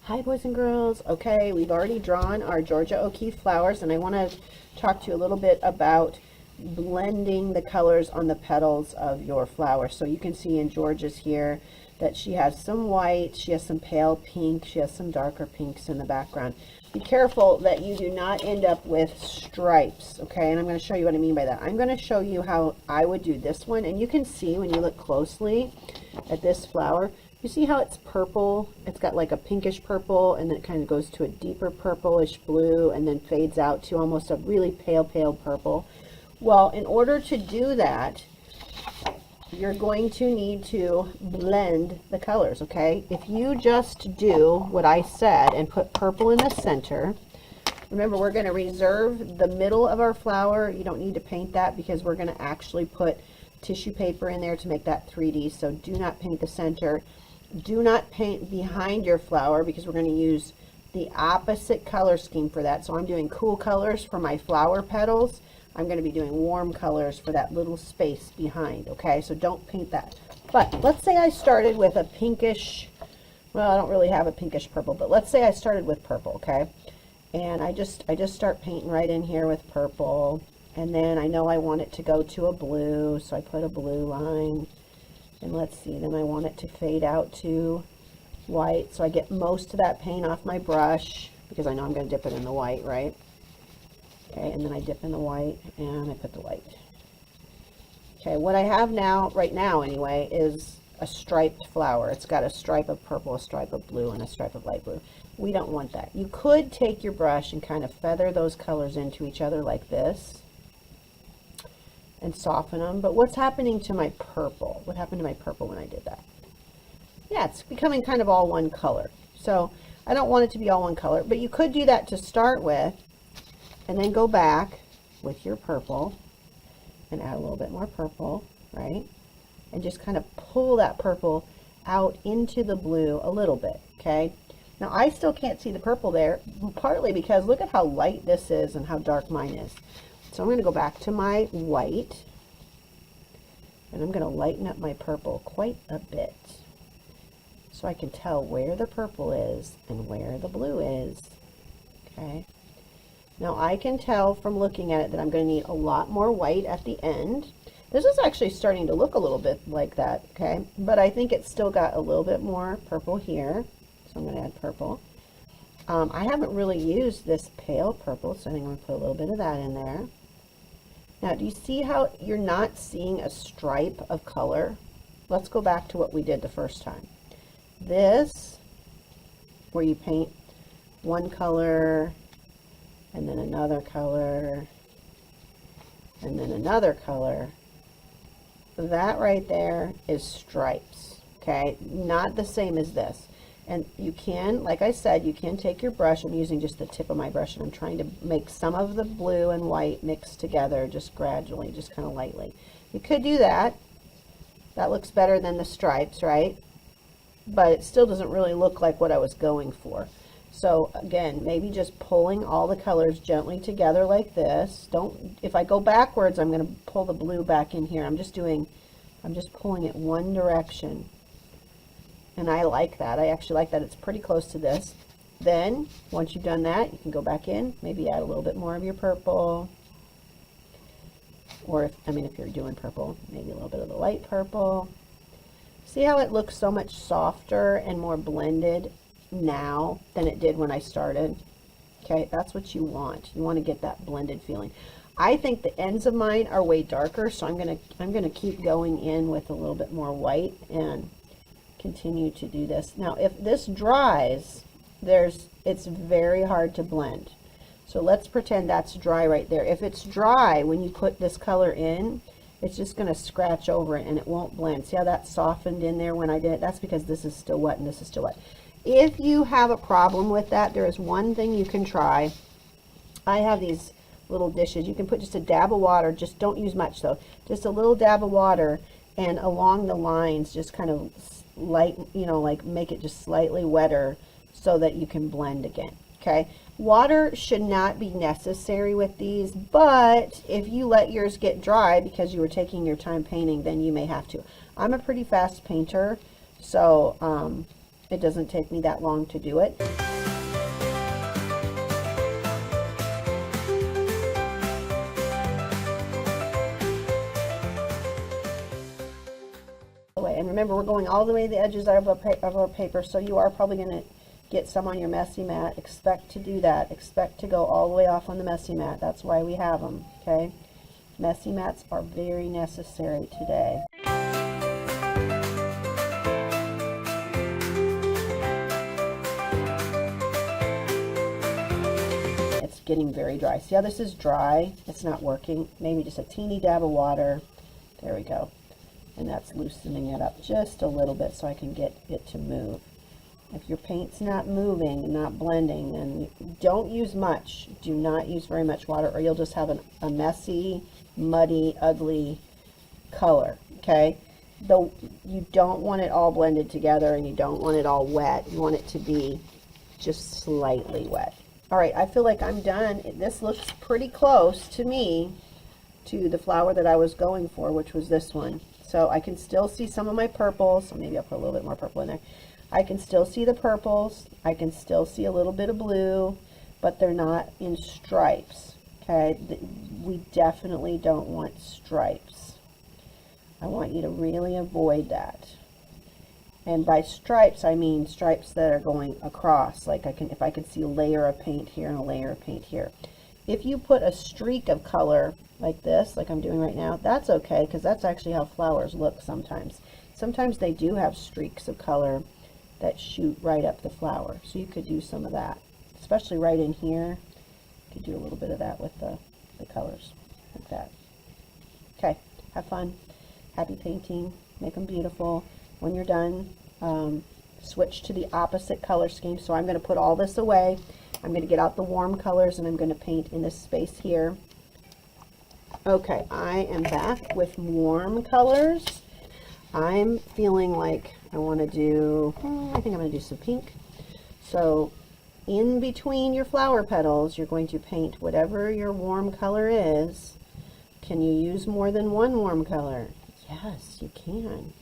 Hi boys and girls. Okay, we've already drawn our Georgia O'Keeffe flowers, and I want to talk to you a little bit about blending the colors on the petals of your flower. So you can see in Georgia's here that she has some white, she has some pale pink, she has some darker pinks in the background. Be careful that you do not end up with stripes, okay? And I'm going to show you what I mean by that. I'm going to show you how I would do this one, and you can see when you look closely at this flower, you see how it's purple? It's got like a pinkish purple, and then it kind of goes to a deeper purplish blue, and then fades out to almost a really pale purple. Well, in order to do that, you're going to need to blend the colors, okay? If you just do what I said and put purple in the center, remember we're going to reserve the middle of our flower. You don't need to paint that because we're going to actually put tissue paper in there to make that 3D, so do not paint the center. Do not paint behind your flower because we're going to use the opposite color scheme for that. So I'm doing cool colors for my flower petals. I'm going to be doing warm colors for that little space behind, okay? So don't paint that. But let's say I started with a pinkish, well, I don't really have a pinkish purple, but let's say I started with purple, okay? And I just start painting right in here with purple. And then I know I want it to go to a blue, so I put a blue line. And let's see, then I want it to fade out to white. So I get most of that paint off my brush because I know I'm going to dip it in the white, right? Okay, and then I dip in the white and I put the white. Okay, what I have now, right now anyway, is a striped flower. It's got a stripe of purple, a stripe of blue, and a stripe of light blue. We don't want that. You could take your brush and kind of feather those colors into each other like this and soften them. But what's happening to my purple? What happened to my purple when I did that? Yeah, it's becoming kind of all one color. So I don't want it to be all one color, but you could do that to start with and then go back with your purple and add a little bit more purple, right? And just kind of pull that purple out into the blue a little bit, okay? Now I still can't see the purple there, partly because look at how light this is and how dark mine is. So I'm going to go back to my white, and I'm going to lighten up my purple quite a bit so I can tell where the purple is and where the blue is, okay? Now I can tell from looking at it that I'm going to need a lot more white at the end. This is actually starting to look a little bit like that, okay? But I think it's still got a little bit more purple here, so I'm going to add purple. I haven't really used this pale purple, so I think I'm going to put a little bit of that in there. Now, do you see how you're not seeing a stripe of color? Let's go back to what we did the first time. This, where you paint one color, and then another color, and then another color, that right there is stripes, okay? Not the same as this. And you can, like I said, you can take your brush. I'm using just the tip of my brush, and I'm trying to make some of the blue and white mix together just gradually, just kind of lightly. You could do that. That looks better than the stripes, right? But it still doesn't really look like what I was going for. So again, maybe just pulling all the colors gently together like this. Don't, if I go backwards, I'm going to pull the blue back in here. I'm just pulling it one direction. And I like that. I actually like that. It's pretty close to this. Then, once you've done that, you can go back in, maybe add a little bit more of your purple. Or, if you're doing purple, maybe a little bit of the light purple. See how it looks so much softer and more blended now than it did when I started? Okay, that's what you want. You want to get that blended feeling. I think the ends of mine are way darker, so I'm gonna keep going in with a little bit more white and continue to do this. Now if this dries, it's very hard to blend. So let's pretend that's dry right there. If it's dry when you put this color in, it's just going to scratch over it and it won't blend. See how that softened in there when I did it? That's because this is still wet and this is still wet. If you have a problem with that, there is one thing you can try. I have these little dishes. You can put just a dab of water, just don't use much though, just a little dab of water, and along the lines just kind of light, like make it just slightly wetter so that you can blend again. Okay, Water should not be necessary with these, but if you let yours get dry because you were taking your time painting, then you may have to. I'm a pretty fast painter, so it doesn't take me that long to do it. And remember, we're going all the way to the edges of our paper, so you are probably going to get some on your messy mat. Expect to do that. Expect to go all the way off on the messy mat. That's why we have them, okay? Messy mats are very necessary today. It's getting very dry. See how this is dry? It's not working. Maybe just a teeny dab of water. There we go. And that's loosening it up just a little bit so I can get it to move. If your paint's not moving, not blending, then don't use much. Do not use very much water, or you'll just have a messy, muddy, ugly color, okay? Though you don't want it all blended together, and you don't want it all wet. You want it to be just slightly wet. All right, I feel like I'm done. This looks pretty close to me to the flower that I was going for, which was this one. So I can still see some of my purples, so maybe I'll put a little bit more purple in there. I can still see the purples, I can still see a little bit of blue, but they're not in stripes, okay? We definitely don't want stripes. I want you to really avoid that. And by stripes, I mean stripes that are going across, like if I can see a layer of paint here and a layer of paint here. If you put a streak of color like this, like I'm doing right now, that's okay, because that's actually how flowers look sometimes. Sometimes they do have streaks of color that shoot right up the flower. So you could do some of that, especially right in here. You could do a little bit of that with the colors, like that. Okay, have fun. Happy painting. Make them beautiful. When you're done, switch to the opposite color scheme. So I'm going to put all this away. I'm going to get out the warm colors, and I'm going to paint in this space here. Okay, I am back with warm colors. I'm feeling like I want to do, I think I'm going to do some pink. So in between your flower petals, you're going to paint whatever your warm color is. Can you use more than one warm color? Yes, you can.